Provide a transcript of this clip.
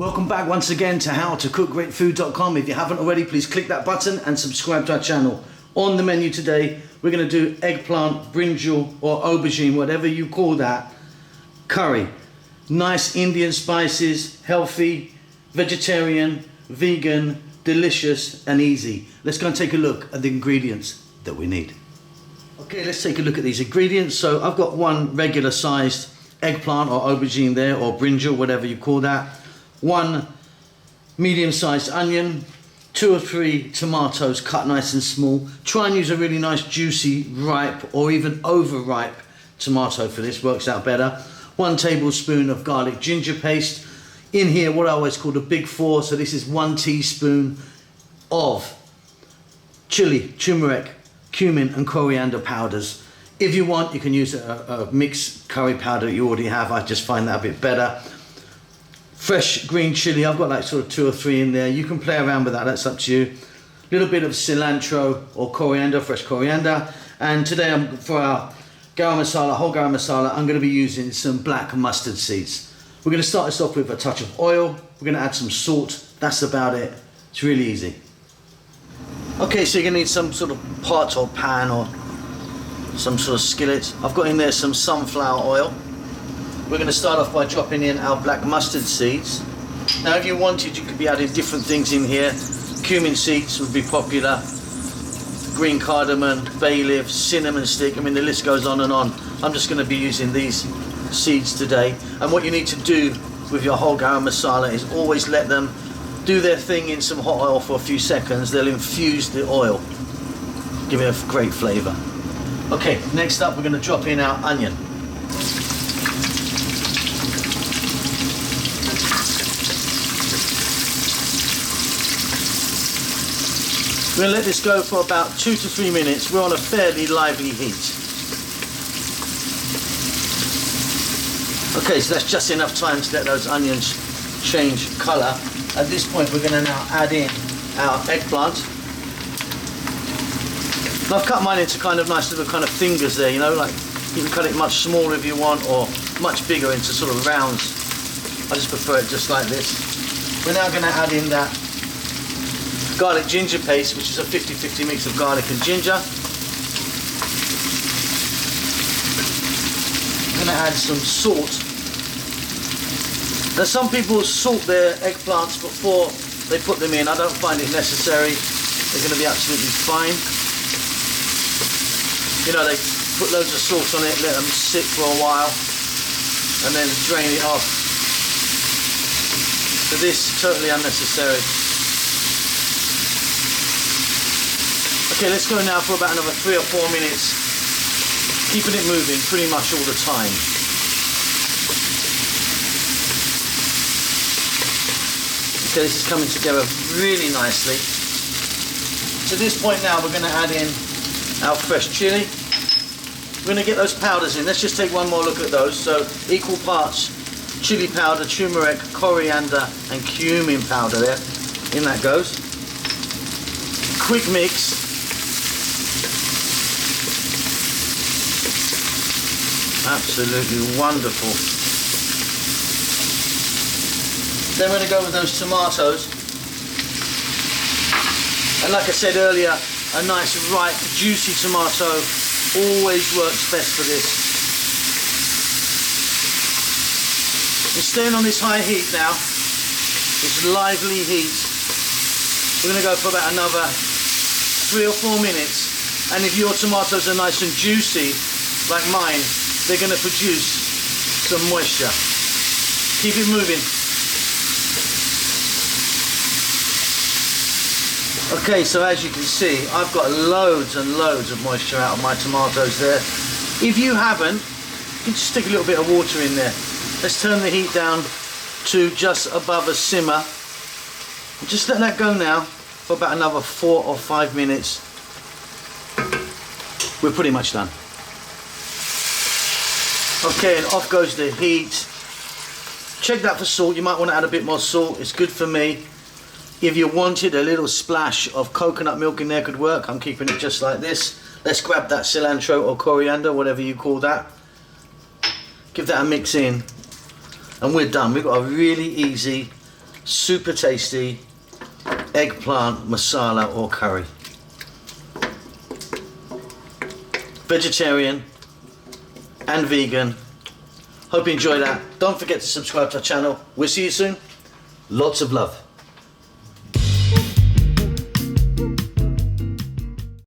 Welcome back once again to howtocookgreatfood.com. If you haven't already, please click that button and subscribe to our channel. On the menu today, we're going to do eggplant, brinjal or aubergine, whatever you call that, curry. Nice Indian spices, healthy, vegetarian, vegan, delicious and easy. Let's go and take a look at the ingredients that we need. Okay, let's take a look at these ingredients. So I've got one regular sized eggplant or aubergine there, or brinjal, whatever you call that. One medium-sized onion, 2 or 3 tomatoes cut nice and small. Try and use a really nice juicy, ripe or even overripe tomato for this, works out better. 1 tablespoon of garlic ginger paste. In here, what I always call the big 4, so this is 1 teaspoon of chili, turmeric, cumin and coriander powders. If you want, you can use a mixed curry powder you already have. I just find that a bit better. Fresh green chili, I've got like sort of 2 or 3 in there. You can play around with that, that's up to you. A little bit of cilantro or coriander, fresh coriander. And today for our garam masala, whole garam masala, I'm going to be using some black mustard seeds. We're going to start this off with a touch of oil. We're going to add some salt. That's about it. It's really easy. Okay, so you're going to need some sort of pot or pan or some sort of skillet. I've got in there some sunflower oil. We're going to start off by dropping in our black mustard seeds. Now if you wanted, you could be adding different things in here. Cumin seeds would be popular, green cardamom, bay leaf, cinnamon stick, I mean the list goes on and on. I'm just going to be using these seeds today. And what you need to do with your whole garam masala is always let them do their thing in some hot oil for a few seconds. They'll infuse the oil, give it a great flavour. Okay, next up we're going to drop in our onion. We're going to let this go for about 2 to 3 minutes. We're on a fairly lively heat. Okay, so that's just enough time to let those onions change colour. At this point, we're going to now add in our eggplant. And I've cut mine into kind of nice little kind of fingers there, you know, like you can cut it much smaller if you want, or much bigger into sort of rounds. I just prefer it just like this. We're now going to add in that garlic ginger paste, which is a 50-50 mix of garlic and ginger. I'm going to add some salt. Now some people salt their eggplants before they put them in. I don't find it necessary. They're going to be absolutely fine. You know, they put loads of salt on it, let them sit for a while and then drain it off. So this is totally unnecessary. Okay, let's go now for about another 3 or 4 minutes, keeping it moving pretty much all the time. Okay, this is coming together really nicely. To this point now, we're going to add in our fresh chili. We're going to get those powders in. Let's just take one more look at those. So equal parts chili powder, turmeric, coriander and cumin powder there. In that goes. Quick mix. Absolutely wonderful. Then we're going to go with those tomatoes. And like I said earlier, a nice ripe juicy tomato always works best for this. We're staying on this high heat now, this lively heat. We're going to go for about another 3 or 4 minutes. And if your tomatoes are nice and juicy, like mine, they're going to produce some moisture. Keep it moving. Okay, so as you can see, I've got loads and loads of moisture out of my tomatoes there. If you haven't, you can just stick a little bit of water in there. Let's turn the heat down to just above a simmer. Just let that go now for about another 4 or 5 minutes. We're pretty much done. Okay, and off goes the heat. Check that for salt. You might want to add a bit more salt. It's good for me. If you wanted, a little splash of coconut milk in there could work. I'm keeping it just like this. Let's grab that cilantro or coriander, whatever you call that. Give that a mix in. And we're done. We've got a really easy super tasty eggplant masala or curry. Vegetarian and vegan. Hope you enjoy that. Don't forget to subscribe to our channel. We'll see you soon. Lots of love.